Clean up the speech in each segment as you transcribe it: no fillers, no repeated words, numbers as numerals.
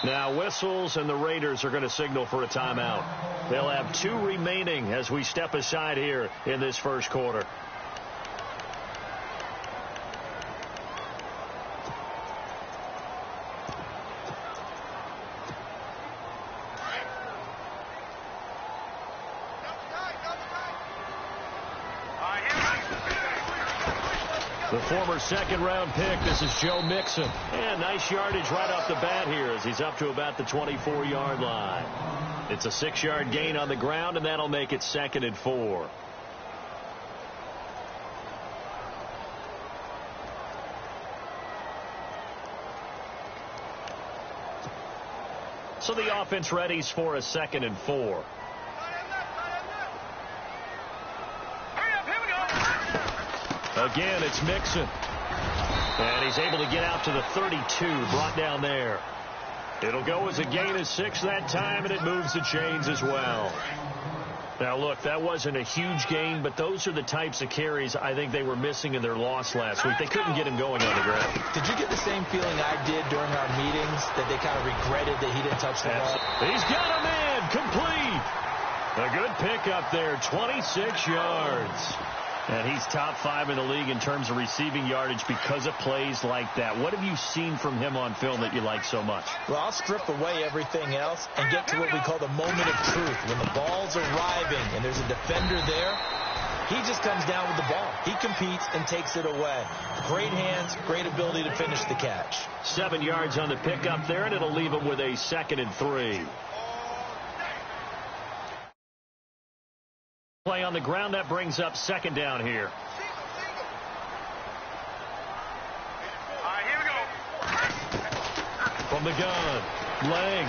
Now whistles, and the Raiders are going to signal for a timeout. They'll have 2 remaining as we step aside here in this first quarter. The former second-round pick, this is Joe Mixon. And nice yardage right off the bat here as he's up to about the 24-yard line. It's a 6-yard gain on the ground, and that'll make it 2nd and 4. So the offense readies for a 2nd and 4. Again, it's Mixon. And he's able to get out to the 32, brought down there. It'll go as a gain of 6 that time, and it moves the chains as well. Now, look, that wasn't a huge gain, but those are the types of carries I think they were missing in their loss last week. They couldn't get him going on the ground. Did you get the same feeling I did during our meetings, that they kind of regretted that he didn't touch the ball? He's got a man, complete. A good pickup there, 26 yards. And he's top 5 in the league in terms of receiving yardage because of plays like that. What have you seen from him on film that you like so much? Well, I'll strip away everything else and get to what we call the moment of truth. When the ball's arriving and there's a defender there, he just comes down with the ball. He competes and takes it away. Great hands, great ability to finish the catch. 7 yards on the pickup there, and it'll leave him with a 2nd and 3. Play on the ground, that brings up 2nd down here. All right, here we go. From the gun, Lang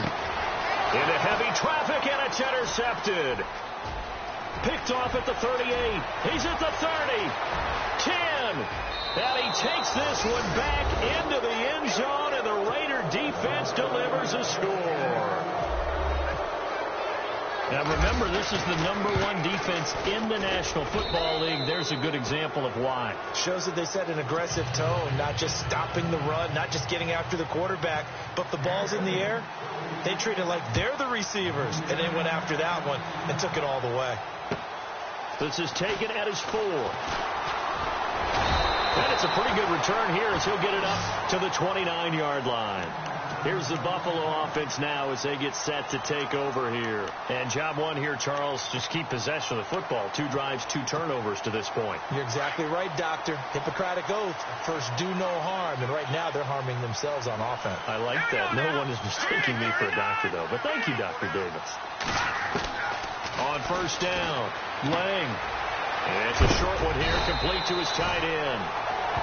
into heavy traffic, and it's intercepted. Picked off at the 38. He's at the 30. 10. And he takes this one back into the end zone, and the Raider defense delivers a score. Now, remember, this is the #1 defense in the National Football League. There's a good example of why. Shows that they set an aggressive tone, not just stopping the run, not just getting after the quarterback, but the ball's in the air. They treat it like they're the receivers, and they went after that one and took it all the way. This is taken at his 4. And it's a pretty good return here as he'll get it up to the 29-yard line. Here's the Buffalo offense now as they get set to take over here. And job 1 here, Charles, just keep possession of the football. 2 drives, 2 turnovers to this point. You're exactly right, Doctor. Hippocratic oath. First, do no harm. And right now, they're harming themselves on offense. I like that. No one is mistaking me for a doctor, though. But thank you, Dr. Davis. On first down, Lang. And it's a short one here, complete to his tight end.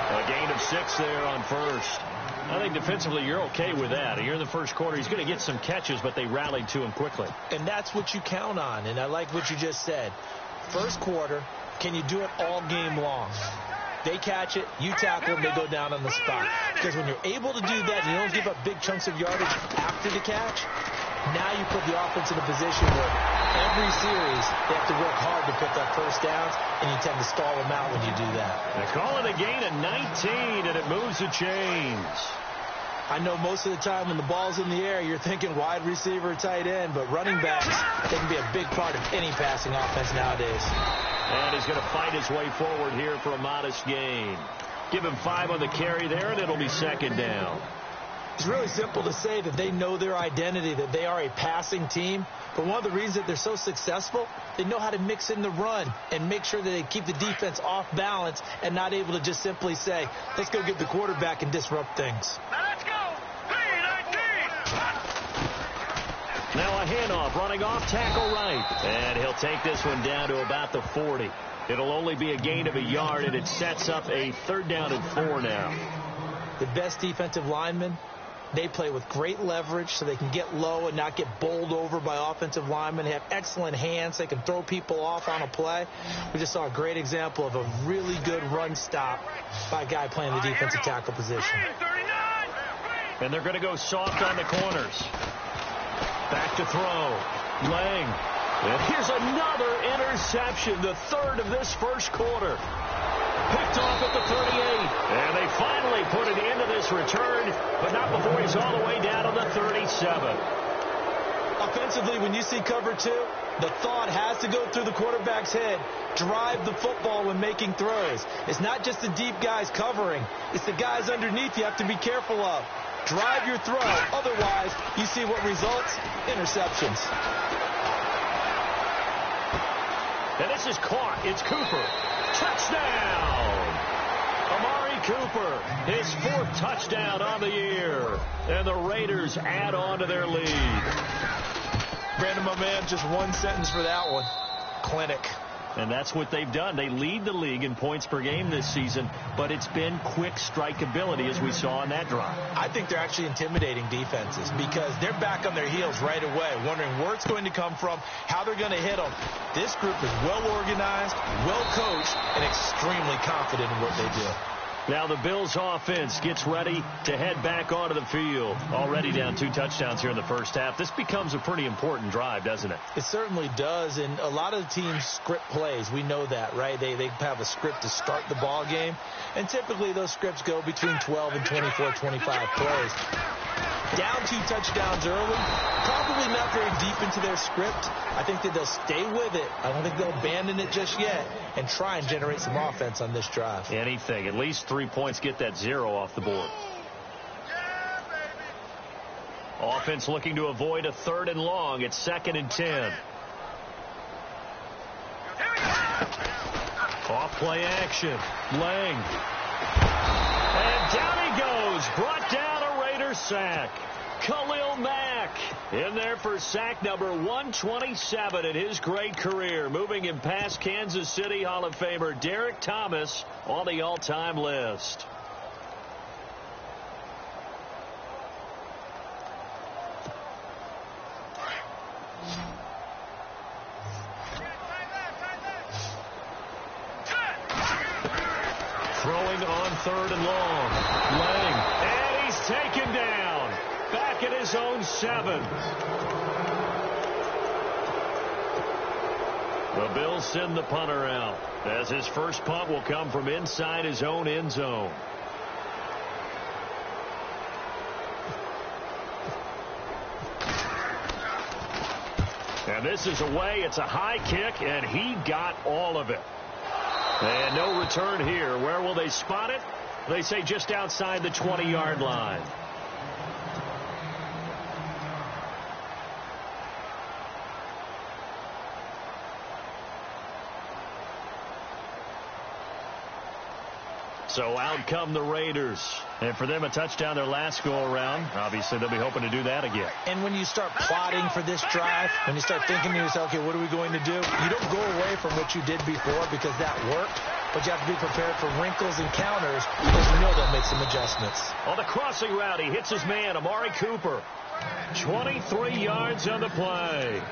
A gain of 6 there on first. I think defensively you're okay with that. Here in the first quarter, he's going to get some catches, but they rallied to him quickly. And that's what you count on, and I like what you just said. First quarter, can you do it all game long? They catch it, you tackle them, they go down on the spot. Because when you're able to do that and you don't give up big chunks of yardage after the catch, now you put the offense in a position where every series they have to work hard to pick up first downs, and you tend to stall them out when you do that. They call it a gain of 19, and it moves the chains. I know most of the time when the ball's in the air, you're thinking wide receiver, tight end, but running backs, they can be a big part of any passing offense nowadays. And he's going to fight his way forward here for a modest gain. Give him 5 on the carry there, and it'll be 2nd down. It's really simple to say that they know their identity, that they are a passing team. But one of the reasons that they're so successful, they know how to mix in the run and make sure that they keep the defense off balance and not able to just simply say, let's go get the quarterback and disrupt things. Let's go. Now a handoff, running off tackle right. And he'll take this one down to about the 40. It'll only be a gain of a yard, and it sets up a 3rd down and 4 now. The best defensive linemen, they play with great leverage so they can get low and not get bowled over by offensive linemen. They have excellent hands. They can throw people off on a play. We just saw a great example of a really good run stop by a guy playing the defensive tackle position. And they're going to go soft on the corners. Back to throw. Lang. And here's another interception, the 3rd of this first quarter. Picked off at the 38. And they finally finally put it into this return, but not before he's all the way down to the 37. Offensively, when you see cover two, the thought has to go through the quarterback's head. Drive the football when making throws. It's not just the deep guys covering. It's the guys underneath you have to be careful of. Drive your throw. Otherwise, you see what results? Interceptions. And this is caught. It's Cooper. Touchdown! Amari Cooper, his 4th touchdown on the year. And the Raiders add on to their lead. Brandon, my man, just one sentence for that one. Clinic. And that's what they've done. They lead the league in points per game this season, but it's been quick strikeability as we saw in that drive. I think they're actually intimidating defenses because they're back on their heels right away, wondering where it's going to come from, how they're going to hit them. This group is well organized, well coached, and extremely confident in what they do. Now the Bills offense gets ready to head back onto the field. Already down 2 touchdowns here in the first half. This becomes a pretty important drive, doesn't it? It certainly does, and a lot of the teams script plays. We know that, right? They have a script to start the ball game, and typically those scripts go between 12 and 24, 25 plays. Down 2 touchdowns early, probably not very deep into their script. I think that they'll stay with it. I don't think they'll abandon it just yet and try and generate some offense on this drive. Anything. At least 3 points, get that 0 off the board. Offense looking to avoid a 3rd and long. It's 2nd and 10. Off play action. Lang. And down he goes. Brought down a Raider sack. Khalil Mack in there for sack number 127 in his great career. Moving him past Kansas City Hall of Famer Derek Thomas on the all-time list. Throwing on 3rd and long. Lang. And he's taken down. Back at his own 7. The Bills send the punter out as his first punt will come from inside his own end zone. And this is away. It's a high kick, and he got all of it. And no return here. Where will they spot it? They say just outside the 20-yard line. So out come the Raiders. And for them, a touchdown their last go-around. Obviously, they'll be hoping to do that again. And when you start plotting for this drive, when you start thinking to yourself, okay, what are we going to do? You don't go away from what you did before because that worked. But you have to be prepared for wrinkles and counters because you know they'll make some adjustments. On the crossing route, he hits his man, Amari Cooper. 23 yards on the play.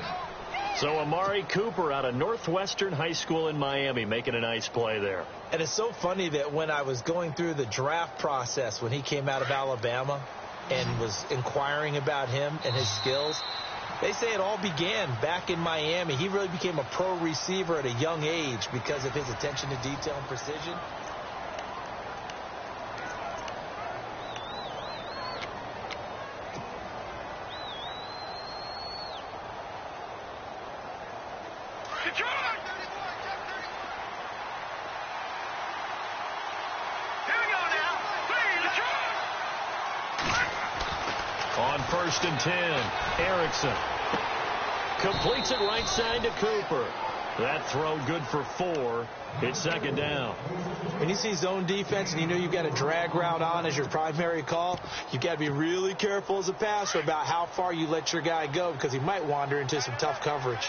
So Amari Cooper out of Northwestern High School in Miami making a nice play there. And it's so funny that when I was going through the draft process when he came out of Alabama and was inquiring about him and his skills, they say it all began back in Miami. He really became a pro receiver at a young age because of his attention to detail and precision. On 1st and 10, Erickson completes it right side to Cooper. That throw good for 4. It's 2nd down. When you see zone defense and you know you've got a drag route on as your primary call, you've got to be really careful as a passer about how far you let your guy go because he might wander into some tough coverage.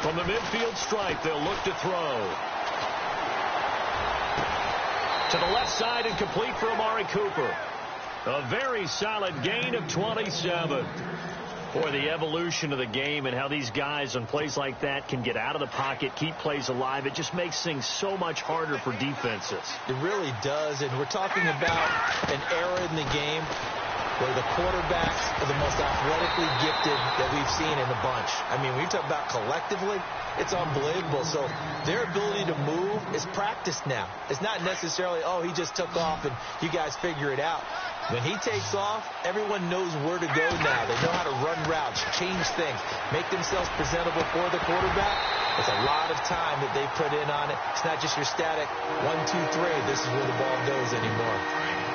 From the midfield stripe, they'll look to throw. To the left side and complete for Amari Cooper. A very solid gain of 27. Boy, the evolution of the game and how these guys on plays like that can get out of the pocket, keep plays alive, it just makes things so much harder for defenses. It really does, and we're talking about an era in the game where the quarterbacks are the most athletically gifted that we've seen in the bunch. I mean, when you talk about collectively, it's unbelievable. So their ability to move is practiced now. It's not necessarily, oh, he just took off and you guys figure it out. When he takes off, everyone knows where to go now. They know how to run routes, change things, make themselves presentable for the quarterback. It's a lot of time that they put in on it. It's not just your static 1, 2, 3. This is where the ball goes anymore.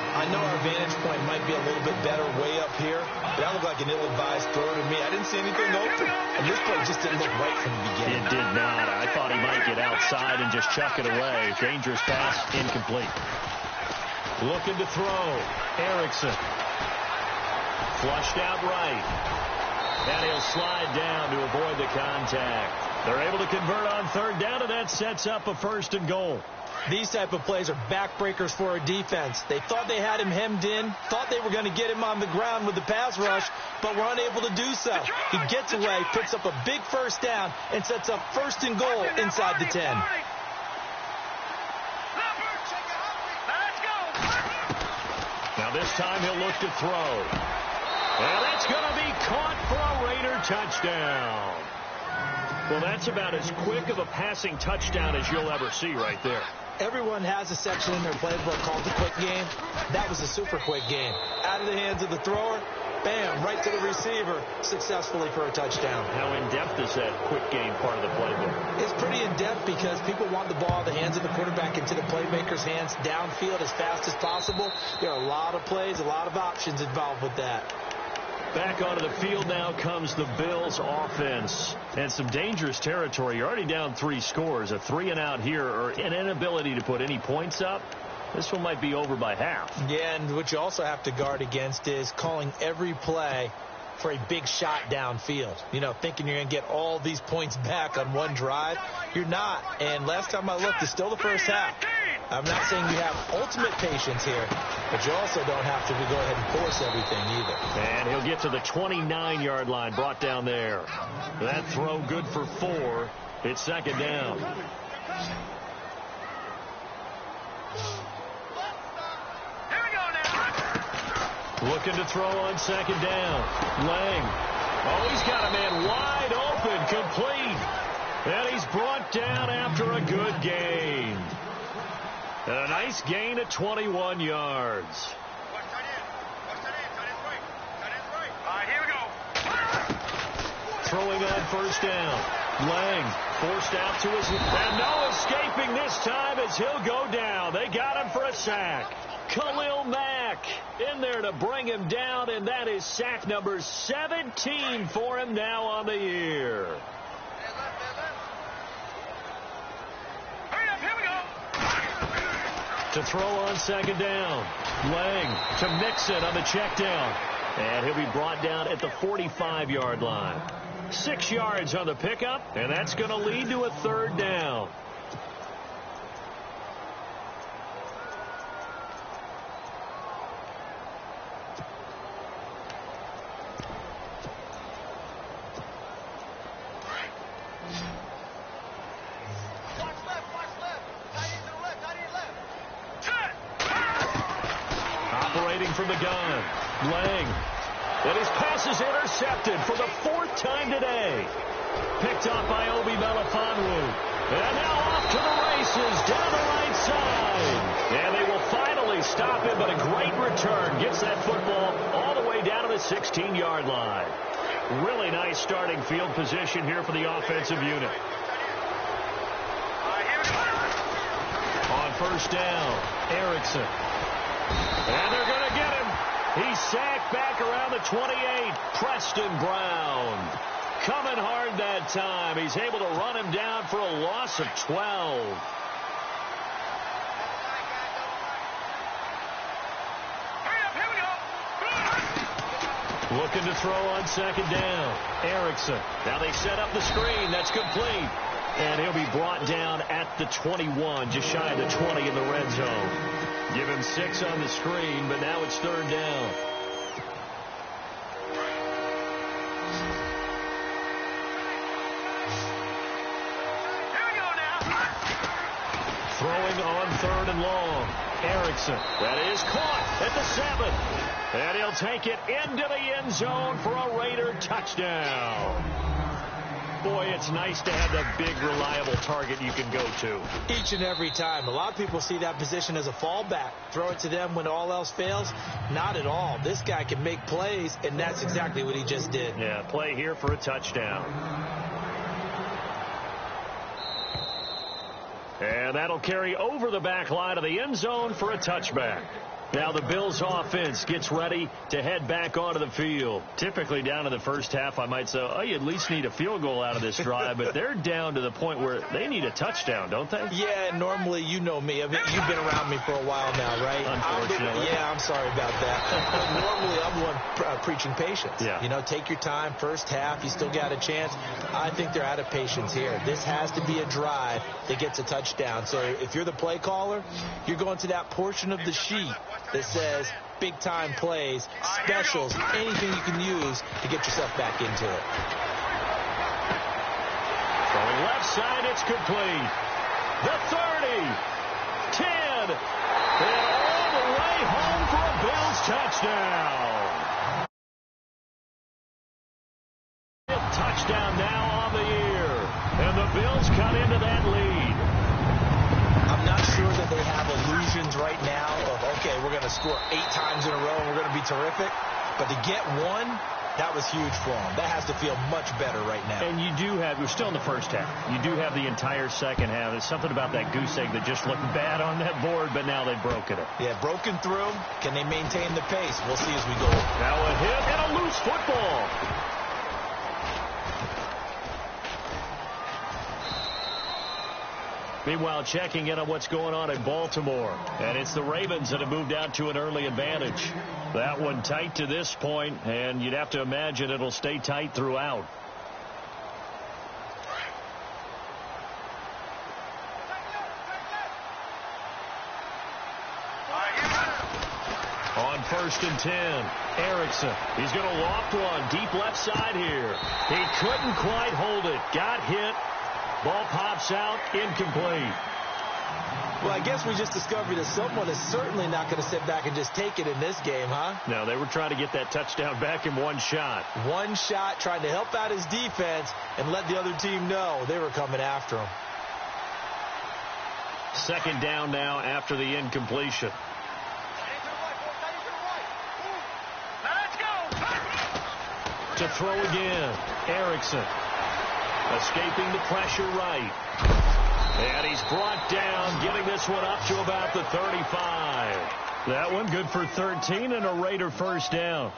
I know our vantage point might be a little bit better way up here, but that looked like an ill-advised throw to me. I didn't see anything open, and this play just didn't look right from the beginning. It did not. I thought he might get outside and just chuck it away. Dangerous pass, incomplete. Looking to throw. Erickson. Flushed out right. And he'll slide down to avoid the contact. They're able to convert on third down, and that sets up a 1st and goal. These type of plays are backbreakers for a defense. They thought they had him hemmed in, thought they were going to get him on the ground with the pass rush, but were unable to do so. He gets away, picks up a big 1st down, and sets up 1st and goal inside the 10. Now this time he'll look to throw. And that's going to be caught for a Raider touchdown. Well, that's about as quick of a passing touchdown as you'll ever see right there. Everyone has a section in their playbook called the quick game. That was a super quick game. Out of the hands of the thrower, bam, right to the receiver, successfully for a touchdown. How in-depth is that quick game part of the playbook? It's pretty in-depth because people want the ball in the hands of the quarterback into the playmaker's hands downfield as fast as possible. There are a lot of plays, a lot of options involved with that. Back onto the field now comes the Bills offense. And some dangerous territory. You're already down 3 scores. A 3-and-out here, or an inability to put any points up. This one might be over by half. Yeah, and what you also have to guard against is calling every play for a big shot downfield. You know, thinking you're going to get all these points back on one drive. You're not. And last time I looked, it's still the first half. I'm not saying you have ultimate patience here, but you also don't have to go ahead and force everything either. And he'll get to the 29-yard line, brought down there. That throw good for 4. It's 2nd down. Here we go now. Looking to throw on 2nd down. Lang. Oh, he's got a man wide open, complete. And he's brought down after a good gain. And a nice gain of 21 yards. Here we go. Throwing on 1st down. Lang forced out to his... And no escaping this time as he'll go down. They got him for a sack. Khalil Mack in there to bring him down, and that is sack number 17 for him now on the year. To throw on 2nd down. Lang to Mixon on the check down. And he'll be brought down at the 45-yard line. 6 yards on the pickup, and that's going to lead to a 3rd down. Operating from the gun. Lang. And his pass is intercepted for the 4th time today. Picked up by Obi Melifonwu. And now off to the races down the right side. And they will finally stop him, but a great return. Gets that football all the way down to the 16-yard line. Really nice starting field position here for the offensive unit. On 1st down, Erickson. And they're going to get him. He's sacked back around the 28. Preston Brown coming hard that time. He's able to run him down for a loss of 12. Looking to throw on 2nd down. Erickson. Now they set up the screen. That's complete. And he'll be brought down at the 21, just shy of the 20 in the red zone. Give him 6 on the screen, but now it's 3rd down. Here we go now. Throwing on 3rd and long. Erickson. That is caught at the 7. And he'll take it into the end zone for a Raider touchdown. Boy, it's nice to have that big, reliable target you can go to. Each and every time. A lot of people see that position as a fallback. Throw it to them when all else fails. Not at all. This guy can make plays, and that's exactly what he just did. Yeah, play here for a touchdown. And that'll carry over the back line of the end zone for a touchback. Now the Bills offense gets ready to head back onto the field. Typically down in the first half, I might say, oh, you at least need a field goal out of this drive. But they're down to the point where they need a touchdown, don't they? Yeah, normally, you know me. You've been around me for a while now, right? Unfortunately. I'm sorry about that. Normally, I'm one preaching patience. Yeah. You know, take your time. First half, you still got a chance. I think they're out of patience here. This has to be a drive that gets a touchdown. So if you're the play caller, you're going to that portion of the sheet that says big-time plays, specials, anything you can use to get yourself back into it. Throwing left side, it's complete. The 30, 10, and all the way home for a Bills touchdown. Touchdown now on the year, and the Bills cut into that lead. I'm not sure that they have illusions right now of, okay, we're going to score 8 times in a row and we're going to be terrific. But to get one, that was huge for them. That has to feel much better right now. And you do have, we're still in the first half. You do have the entire second half. There's something about that goose egg that just looked bad on that board, but now they've broken it. Yeah, broken through. Can they maintain the pace? We'll see as we go. Now a hit and a loose football. Meanwhile, checking in on what's going on in Baltimore. And it's the Ravens that have moved out to an early advantage. That one tight to this point, and you'd have to imagine it'll stay tight throughout. On 1st and 10, Erickson. He's going to loft one deep left side here. He couldn't quite hold it. Got hit. Ball pops out, incomplete. Well, I guess we just discovered that someone is certainly not going to sit back and just take it in this game, huh? No, they were trying to get that touchdown back in one shot. One shot, trying to help out his defense and let the other team know they were coming after him. Second down now after the incompletion. To throw again, Erickson. Escaping the pressure right. And he's brought down, getting this one up to about the 35. That one good for 13 and a Raider first down.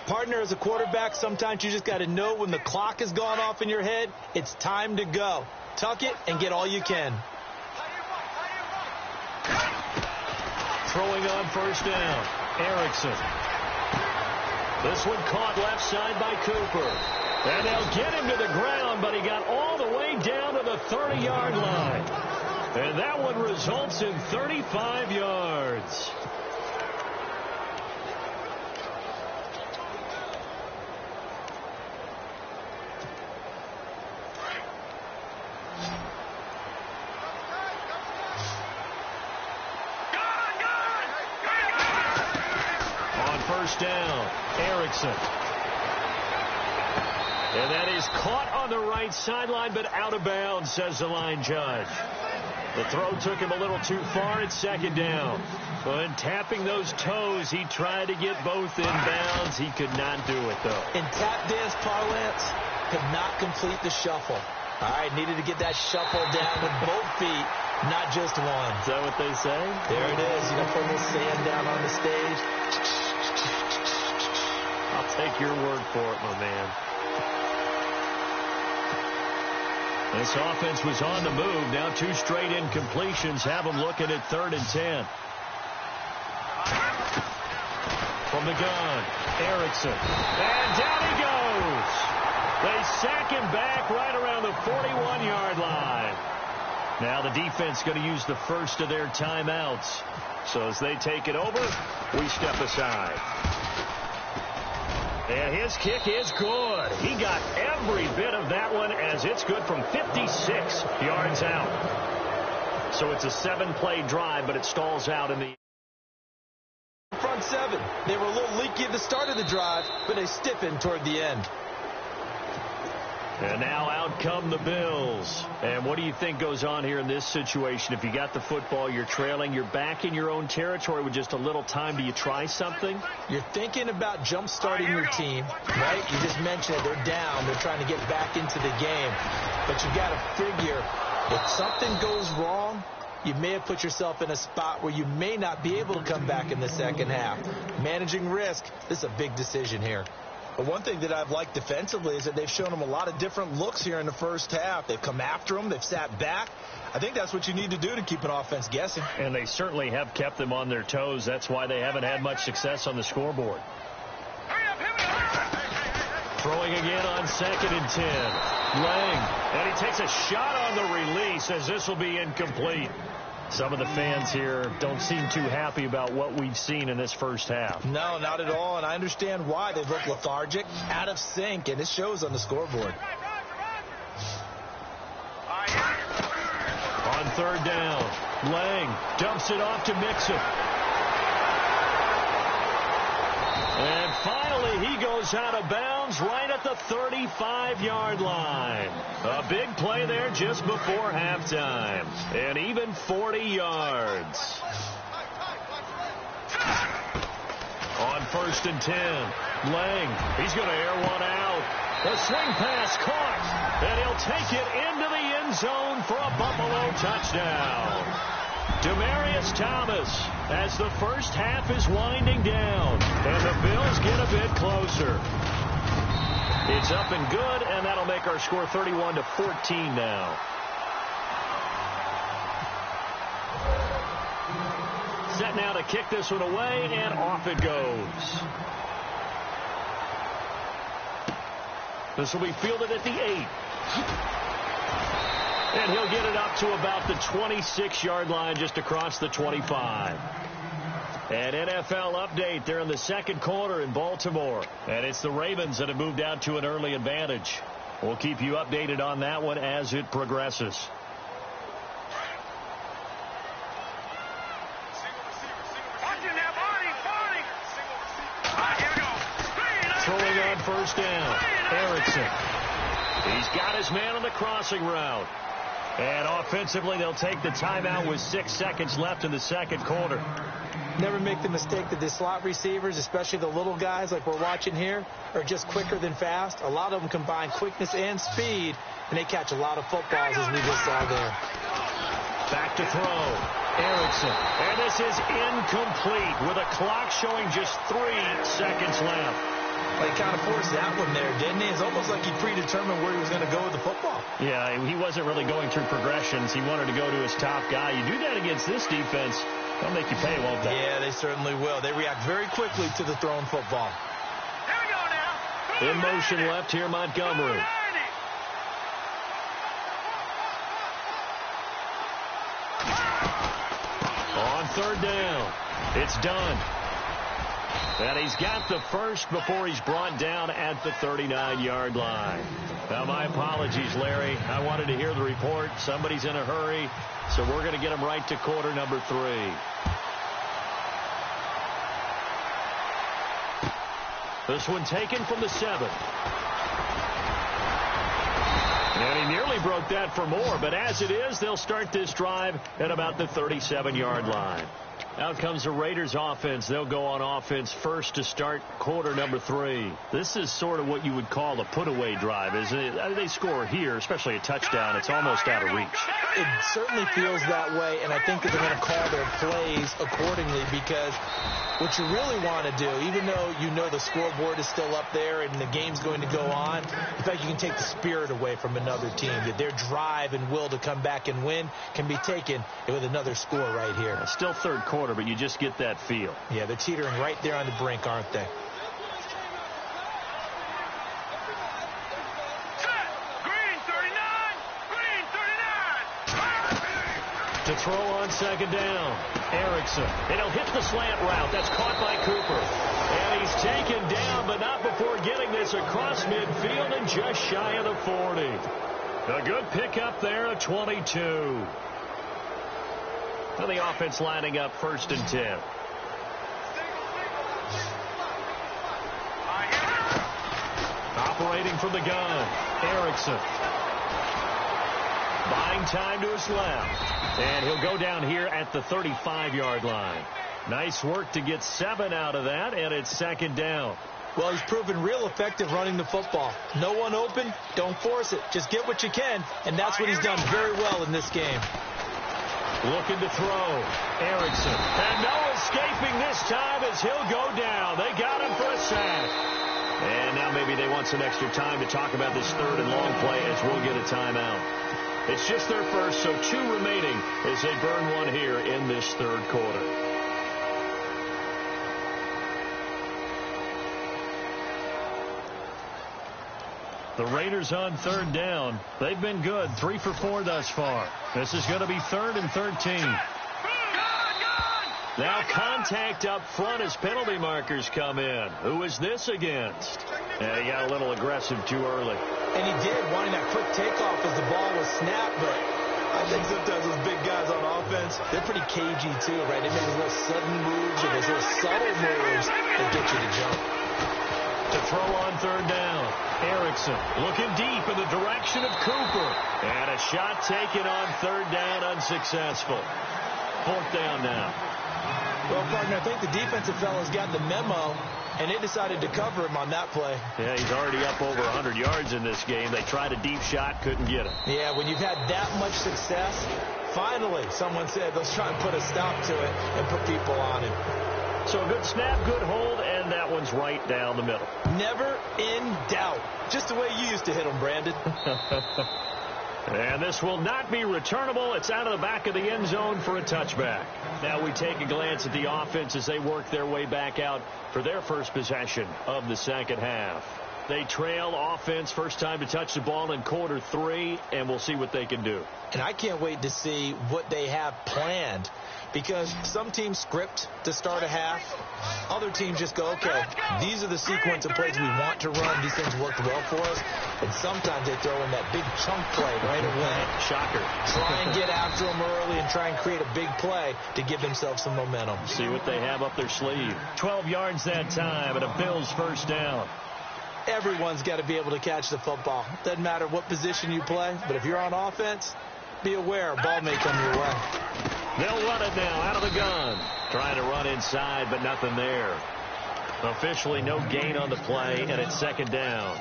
Partner, as a quarterback, sometimes you just got to know when the clock has gone off in your head, it's time to go. Tuck it and get all you can. Throwing on first down, Erickson. This one caught left side by Cooper. And they'll get him to the ground, but he got all the way down to the 30-yard line. And that one results in 35 yards. On first down, Erickson. And that is caught on the right sideline, but out of bounds, says the line judge. The throw took him a little too far at second down. And tapping those toes, he tried to get both in bounds. He could not do it, though. In tap dance parlance, could not complete the shuffle. All right, needed to get that shuffle down with both feet, not just one. Is that what they say? There it is. You know, put a little sand down on the stage. I'll take your word for it, my man. This offense was on the move. Now 2 straight incompletions have them looking at 3rd and 10. From the gun, Erickson. And down he goes. They sack him back right around the 41-yard line. Now the defense going to use the first of their timeouts. So as they take it over, we step aside. And his kick is good. He got every bit of that one as it's good from 56 yards out. So it's a 7-play drive, but it stalls out in the 7. They were a little leaky at the start of the drive, but they stiffened toward the end. And now out come the Bills. And what do you think goes on here in this situation? If you got the football, you're trailing, you're back in your own territory with just a little time. Do you try something? You're thinking about jump-starting your team, right? You just mentioned it. They're down. They're trying to get back into the game. But you got to figure if something goes wrong, you may have put yourself in a spot where you may not be able to come back in the second half. Managing risk, this is a big decision here. But one thing that I've liked defensively is that they've shown them a lot of different looks here in the first half. They've come after them. They've sat back. I think that's what you need to do to keep an offense guessing. And they certainly have kept them on their toes. That's why they haven't had much success on the scoreboard. Throwing again on 2nd and 10. Lang. And he takes a shot on the release as this will be incomplete. Some of the fans here don't seem too happy about what we've seen in this first half. No, not at all, and I understand why. They look lethargic, out of sync, and it shows on the scoreboard. On 3rd down, Lang dumps it off to Mixon. And finally, he goes out of bounds right at the 35-yard line. A big play there just before halftime. And even 40 yards. On 1st and 10, Lang, he's going to air one out. The swing pass caught. And he'll take it into the end zone for a Buffalo touchdown. Demaryius Thomas, as the first half is winding down, and the Bills get a bit closer. It's up and good, and that'll make our score 31-14 now. Set now to kick this one away, and off it goes. This will be fielded at the 8. And he'll get it up to about the 26-yard line, just across the 25. An NFL update there in the second quarter in Baltimore. And it's the Ravens that have moved out to an early advantage. We'll keep you updated on that one as it progresses. Throwing on 1st down, Erickson. He's got his man on the crossing route. And offensively, they'll take the timeout with 6 seconds left in the second quarter. Never make the mistake that the slot receivers, especially the little guys like we're watching here, are just quicker than fast. A lot of them combine quickness and speed, and they catch a lot of footballs, as we just saw there. Back to throw. Erickson. And this is incomplete with a clock showing just 3 seconds left. Well, he kind of forced that one there, didn't he? It's almost like he predetermined where he was going to go with the football. Yeah, he wasn't really going through progressions. He wanted to go to his top guy. You do that against this defense, they'll make you pay, won't they? Yeah, they certainly will. They react very quickly to the thrown football. Here we go now. In motion left here, Montgomery. On 3rd down, it's done. And he's got the first before he's brought down at the 39-yard line. Now, my apologies, Larry. I wanted to hear the report. Somebody's in a hurry, so we're going to get him right to quarter number 3. This one taken from the 7. And he nearly broke that for more, but as it is, they'll start this drive at about the 37-yard line. Out comes the Raiders offense. They'll go on offense first to start quarter number 3. This is sort of what you would call a put-away drive, isn't it? They score here, especially a touchdown. It's almost out of reach. It certainly feels that way, and I think that they're going to call their plays accordingly because what you really want to do, even though you know the scoreboard is still up there and the game's going to go on, in fact, you can take the spirit away from another team, that their drive and will to come back and win can be taken with another score right here. It's still third quarter, but you just get that feel. Yeah, they're teetering right there on the brink, aren't they? Green 39! Green 39! To throw on 2nd down, Erickson. And he'll hit the slant route. That's caught by Cooper. And he's taken down, but not before getting this across midfield and just shy of the 40. A good pickup there at 22. And the offense lining up 1st and 10. operating from the gun. Erickson. Buying time to his left. And he'll go down here at the 35-yard line. Nice work to get 7 out of that, and it's second down. Well, he's proven real effective running the football. No one open, don't force it. Just get what you can, and that's what he's done very well in this game. Looking to throw. Erickson. And no escaping this time as he'll go down. They got him for a sack. And now maybe they want some extra time to talk about this third and long play as we'll get a timeout. It's just their first, so 2 remaining as they burn one here in this third quarter. The Raiders on third down. They've been good. 3 for 4 thus far. This is going to be 3rd and 13. Now contact up front as penalty markers come in. Who is this against? Yeah, he got a little aggressive too early. And he did, wanting that quick takeoff as the ball was snapped, but I think sometimes those big guys on offense, they're pretty cagey too, right? They make those little sudden moves or those little subtle moves that get you to jump. To throw on third down. Erickson looking deep in the direction of Cooper. And a shot taken on third down, unsuccessful. 4th down now. Well, partner, I think the defensive fellas got the memo, and they decided to cover him on that play. Yeah, he's already up over 100 yards in this game. They tried a deep shot, couldn't get him. Yeah, when you've had that much success, finally, someone said, let's try and put a stop to it and put people on it. So a good snap, good hold, and that one's right down the middle. Never in doubt. Just the way you used to hit them, Brandon. And this will not be returnable. It's out of the back of the end zone for a touchback. Now we take a glance at the offense as they work their way back out for their first possession of the second half. They trail offense, first time to touch the ball in quarter 3, and we'll see what they can do. And I can't wait to see what they have planned, because some teams script to start a half. Other teams just go, okay, these are the sequence of plays we want to run. These things worked well for us. And sometimes they throw in that big chunk play right away. Shocker. Try and get after them early and try and create a big play to give themselves some momentum. See what they have up their sleeve. 12 yards that time, and a Bills first down. Everyone's got to be able to catch the football. Doesn't matter what position you play, but if you're on offense, be aware a ball may come your way. They'll run it now out of the gun. Trying to run inside, but nothing there. Officially no gain on the play, and it's second down.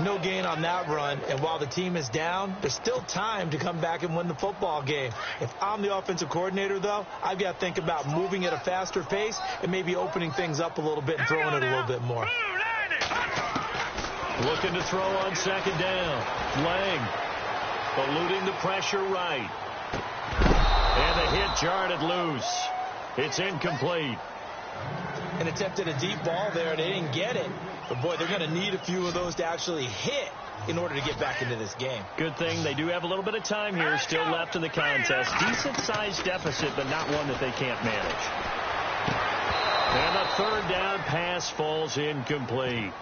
No gain on that run, and while the team is down, there's still time to come back and win the football game. If I'm the offensive coordinator, though, I've got to think about moving at a faster pace and maybe opening things up a little bit and throwing it a little bit more. Looking to throw on second down. Lang eluding the pressure right. And the hit jarred it loose. It's incomplete. And attempted a deep ball there. They didn't get it. But, boy, they're going to need a few of those to actually hit in order to get back into this game. Good thing they do have a little bit of time here still left in the contest. Decent-sized deficit, but not one that they can't manage. And the third down pass falls incomplete.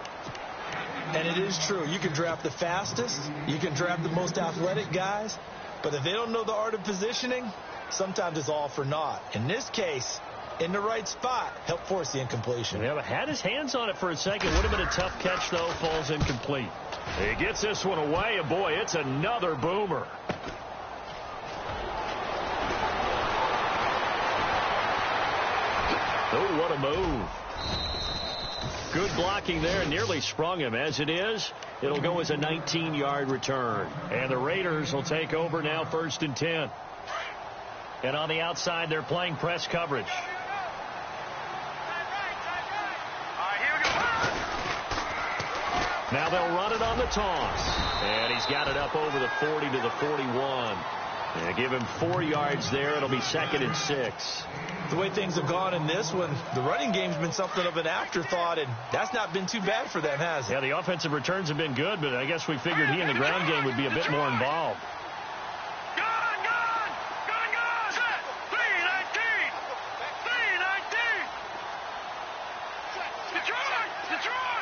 And it is true. You can draft the fastest. You can draft the most athletic guys. But if they don't know the art of positioning, sometimes it's all for naught. In this case, in the right spot, help force the incompletion. Yeah, but had his hands on it for a second. Would have been a tough catch, though. Falls incomplete. He gets this one away, and boy, it's another boomer. Oh, what a move. Good blocking there, nearly sprung him. As it is, it'll go as a 19-yard return. And the Raiders will take over now, 1st and 10. And on the outside, they're playing press coverage. Now they'll run it on the toss. And he's got it up over the 40 to the 41. And give him 4 yards there. It'll be 2nd and 6. The way things have gone in this one, the running game's been something of an afterthought, and that's not been too bad for them, has it? Yeah, the offensive returns have been good, but I guess we figured he in the ground game would be a bit more involved.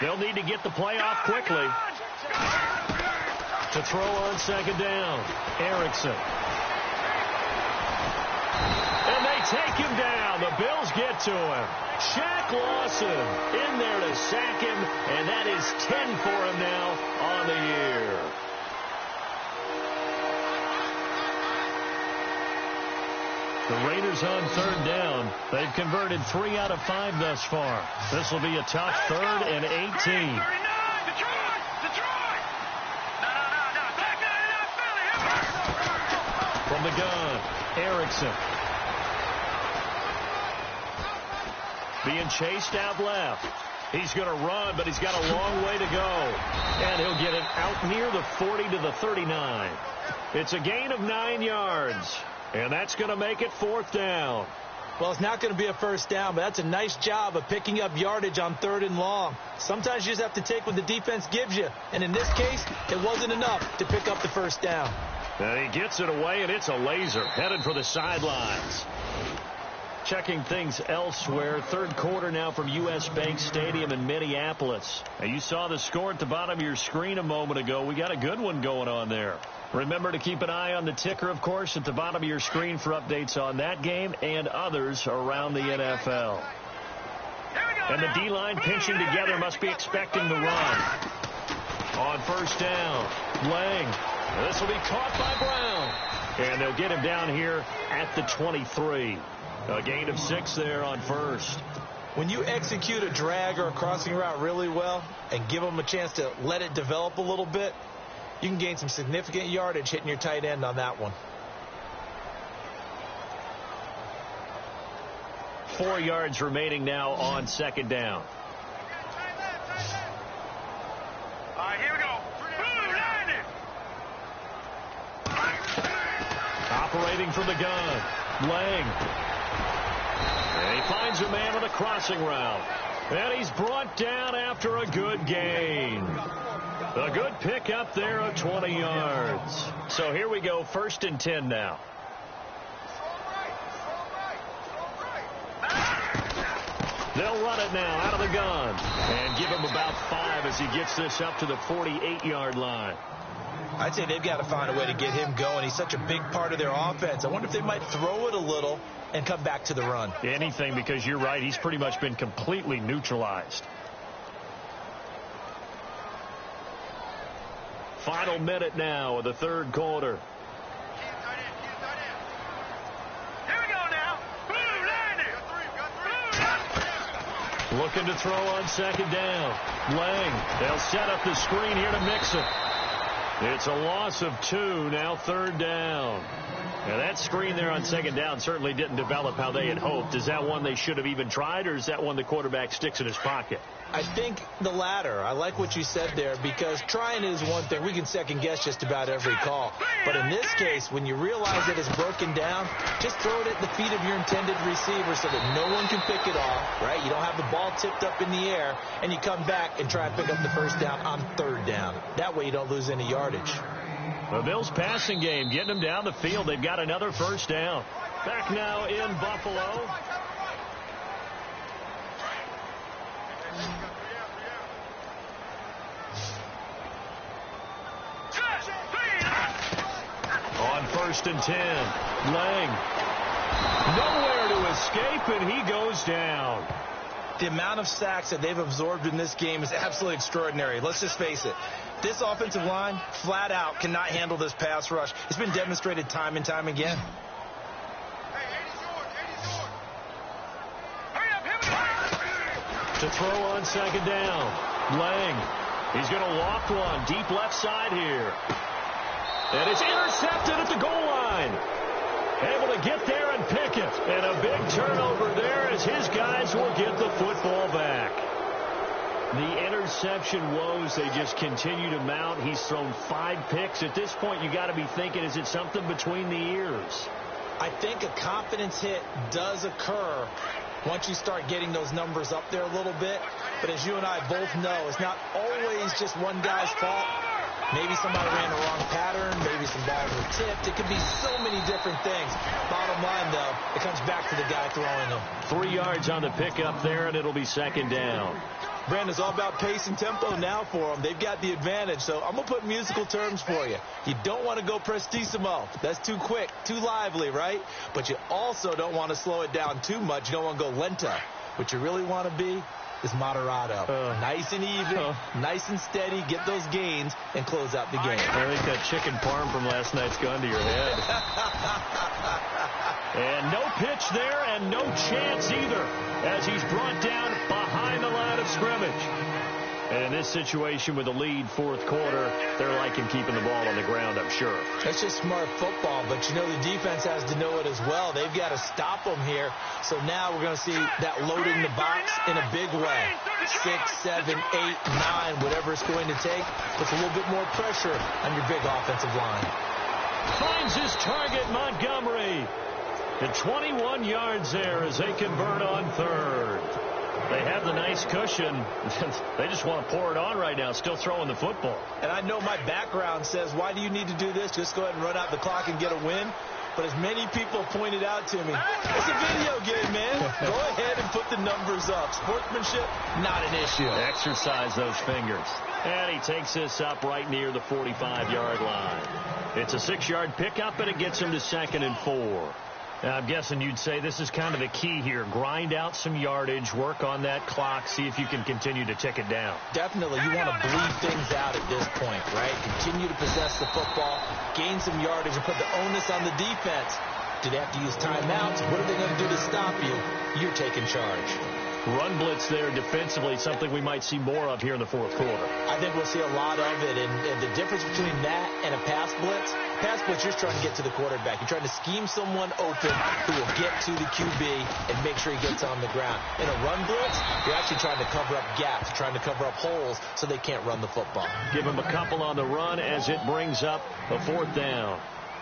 They'll need to get the play off quickly. To throw on second down, Erickson. And they take him down. The Bills get to him. Shaq Lawson in there to sack him, and that is 10 for him now on the year. The Raiders on third down. They've converted 3 out of 5 thus far. This will be a tough 3rd and 18. From the gun, Erickson. Being chased out left. He's going to run, but he's got a long way to go. And he'll get it out near the 40 to the 39. It's a gain of 9 yards. And that's going to make it 4th down. Well, it's not going to be a first down, but that's a nice job of picking up yardage on 3rd and long. Sometimes you just have to take what the defense gives you. And in this case, it wasn't enough to pick up the first down. And he gets it away, and it's a laser headed for the sidelines. Checking things elsewhere. 3rd quarter now from U.S. Bank Stadium in Minneapolis. And you saw the score at the bottom of your screen a moment ago. We got a good one going on there. Remember to keep an eye on the ticker, of course, at the bottom of your screen for updates on that game and others around the NFL. And the D-line pinching together must be expecting the run. On first down, Lang. This will be caught by Brown. And they'll get him down here at the 23. A gain of 6 there on first. When you execute a drag or a crossing route really well and give them a chance to let it develop a little bit, you can gain some significant yardage hitting your tight end on that one. 4 yards remaining now on 2nd down. All right, here we go. Operating from the gun, Lang. And he finds a man on a crossing route. And he's brought down after a good gain. A good pickup there of 20 yards. So here we go, 1st and 10 now. They'll run it now out of the gun and give him about 5 as he gets this up to the 48-yard line. I'd say they've got to find a way to get him going. He's such a big part of their offense. I wonder if they might throw it a little and come back to the run. Anything, because you're right. He's pretty much been completely neutralized. Final minute now of the 3rd quarter. Here we go now. Looking to throw on 2nd down. Lang. They'll set up the screen here to Mixon. It's a loss of 2, now 3rd down. Now that screen there on 2nd down certainly didn't develop how they had hoped. Is that one they should have even tried, or is that one the quarterback sticks in his pocket? I think the latter. I like what you said there, because trying is one thing. We can second guess just about every call. But in this case, when you realize that it's broken down, just throw it at the feet of your intended receiver so that no one can pick it off, right? You don't have the ball tipped up in the air, and you come back and try and pick up the first down on 3rd down. That way you don't lose any yardage. The Bills passing game getting them down the field. They've got another first down. Back now in Buffalo. On 1st and 10, Lang. Nowhere to escape, and he goes down. The amount of sacks that they've absorbed in this game is absolutely extraordinary. Let's just face it. This offensive line, flat out, cannot handle this pass rush. It's been demonstrated time and time again. To throw on 2nd down, Lang. He's going to walk one deep left side here. And it's intercepted at the goal line. Able to get there and pick it. And a big turnover there as his guys will get the football back. The interception woes, they just continue to mount. He's thrown 5 picks. At this point, you got to be thinking, is it something between the ears? I think a confidence hit does occur once you start getting those numbers up there a little bit. But as you and I both know, it's not always just one guy's fault. Maybe somebody ran a wrong pattern. Maybe some balls were tipped. It could be so many different things. Bottom line, though, it comes back to the guy throwing them. 3 yards on the pickup there, and it'll be second down. Brandon, it's all about pace and tempo now for them. They've got the advantage, so I'm going to put musical terms for you. You don't want to go prestissimo. That's too quick, too lively, right? But you also don't want to slow it down too much. You don't want to go lento. What you really want to be is moderato. Nice and even, nice and steady, get those gains, and close out the game. I think that chicken parm from last night's gone to your head. And no pitch there, and no chance either, as he's brought down behind the line of scrimmage. And in this situation with the lead fourth quarter, they're liking keeping the ball on the ground, I'm sure. That's just smart football, but you know the defense has to know it as well. They've got to stop them here. So now we're going to see that loading the box in a big way. 6, 7, 8, 9, whatever it's going to take, puts a little bit more pressure on your big offensive line. Finds his target, Montgomery. And 21 yards there as they convert on third. They have the nice cushion. They just want to pour it on right now, still throwing the football. And I know my background says, why do you need to do this? Just go ahead and run out the clock and get a win. But as many people pointed out to me, it's a video game, man. Go ahead and put the numbers up. Sportsmanship, not an issue. Exercise those fingers. And he takes this up right near the 45-yard line. It's a 6-yard pickup, and it gets him to 2nd and 4. Now, I'm guessing you'd say this is kind of the key here. Grind out some yardage, work on that clock, see if you can continue to tick it down. Definitely. You want to bleed things out at this point, right? Continue to possess the football, gain some yardage, and put the onus on the defense. Do they have to use timeouts? What are they going to do to stop you? You're taking charge. Run blitz there defensively, something we might see more of here in the fourth quarter. I think we'll see a lot of it, and the difference between that and a pass blitz, you're just trying to get to the quarterback. You're trying to scheme someone open who will get to the QB and make sure he gets on the ground. In a run blitz, you're actually trying to cover up gaps, trying to cover up holes so they can't run the football. Give him a couple on the run as it brings up a 4th down.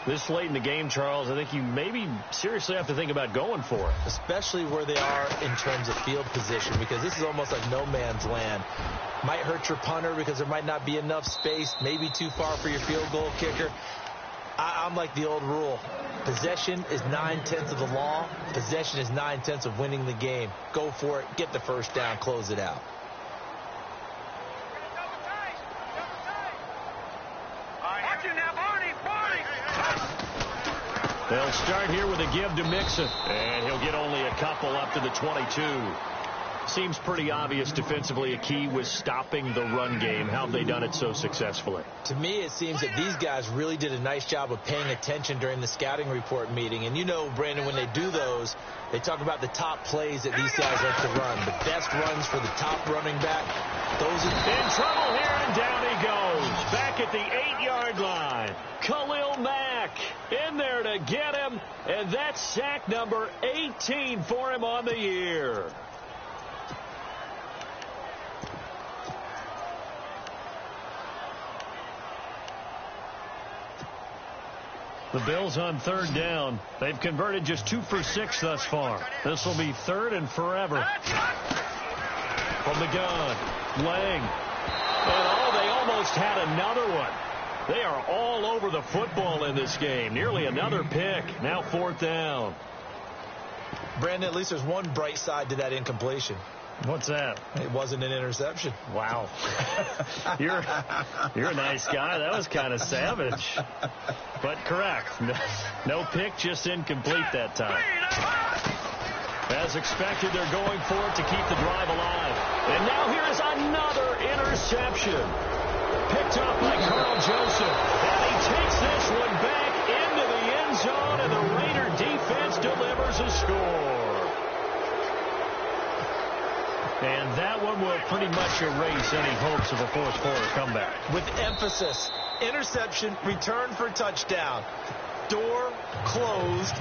This late in the game, Charles, I think you maybe seriously have to think about going for it. Especially where they are in terms of field position, because this is almost like no man's land. Might hurt your punter because there might not be enough space, maybe too far for your field goal kicker. I'm like the old rule. Possession is 9/10 of the law. Possession is 9/10 of winning the game. Go for it. Get the first down. Close it out. They'll start here with a give to Mixon, and he'll get only a couple up to the 22. Seems pretty obvious defensively a key was stopping the run game. How have they done it so successfully? To me, it seems that these guys really did a nice job of paying attention during the scouting report meeting. And you know, Brandon, when they do those, they talk about the top plays that these guys like to run. The best runs for the top running back. Those are in trouble here, and down he goes. Back at the 8-yard line. Khalil Mack in there to get him. And that's sack number 18 for him on the year. The Bills on 3rd down. They've converted just 2 for 6 thus far. This will be 3rd and forever. From the gun, Lang. And they almost had another one. They are all over the football in this game. Nearly another pick. Now 4th down. Brandon, at least there's one bright side to that incompletion. What's that? It wasn't an interception. Wow. You're a nice guy. That was kind of savage. But correct. No pick, just incomplete that time. As expected, they're going for it to keep the drive alive. And now here is another interception. Picked up by Carl Joseph. And he takes this one back into the end zone, and the Raider defense delivers a score. And that one will pretty much erase any hopes of a fourth quarter comeback. With emphasis, interception, return for touchdown. Door closed,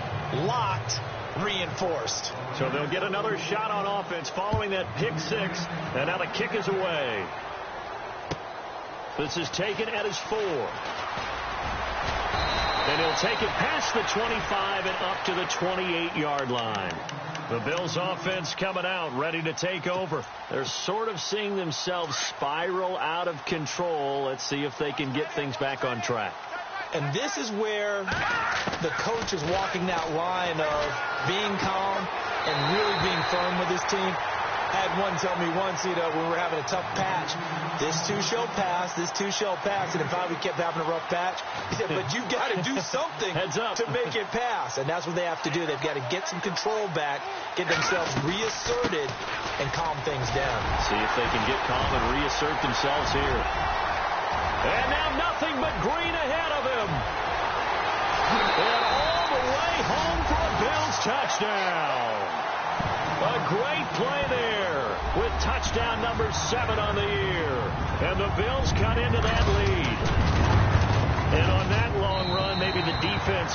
locked, reinforced. So they'll get another shot on offense following that pick 6. And now the kick is away. This is taken at his 4. And he'll take it past the 25 and up to the 28-yard line. The Bills offense coming out, ready to take over. They're sort of seeing themselves spiral out of control. Let's see if they can get things back on track. And this is where the coach is walking that line of being calm and really being firm with his team. I had one tell me once, when we were having a tough patch, this too shall pass, this too shall pass. And if we kept having a rough patch, he said, but you've got to do something to make it pass. And that's what they have to do. They've got to get some control back, get themselves reasserted, and calm things down. See if they can get calm and reassert themselves here. And now nothing but green ahead of him. And all the way home for a Bills touchdown. A great play there with touchdown number 7 on the year. And the Bills cut into that lead. And on that long run, maybe the defense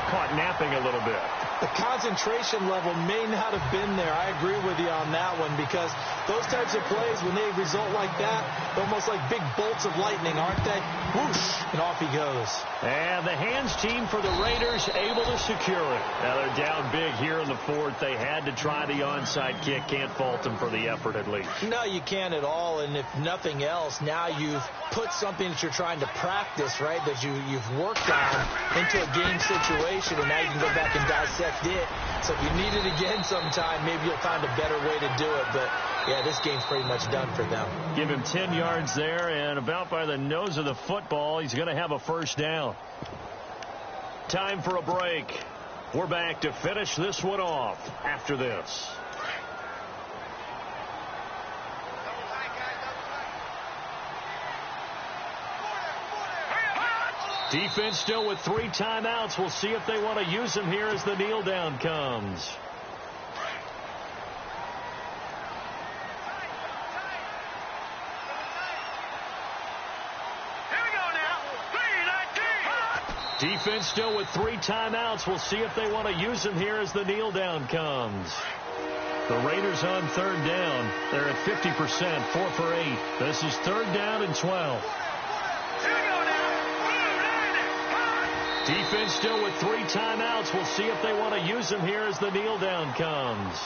caught napping a little bit. The concentration level may not have been there. I agree with you on that one, because those types of plays, when they result like that, they're almost like big bolts of lightning, aren't they? Whoosh, and off he goes. And the hands team for the Raiders able to secure it. Now they're down big here in the fourth. They had to try the onside kick. Can't fault them for the effort at least. No, you can't at all. And if nothing else, now you've put something that you're trying to practice, right, that you've worked on into a game situation, and now you can go back and dissect it. So if you need it again sometime, maybe you'll find a better way to do it. But, yeah, this game's pretty much done for them. Give him 10 yards there, and about by the nose of the football, he's going to have a first down. Time for a break. We're back to finish this one off after this. Defense still with 3 timeouts. We'll see if they want to use them here as the kneel down comes. Here we go now. 3-19. Defense still with 3 timeouts. We'll see if they want to use them here as the kneel down comes. The Raiders on 3rd down. They're at 50%, 4 for 8. This is 3rd down and 12. Defense still with 3 timeouts. We'll see if they want to use them here as the kneel down comes.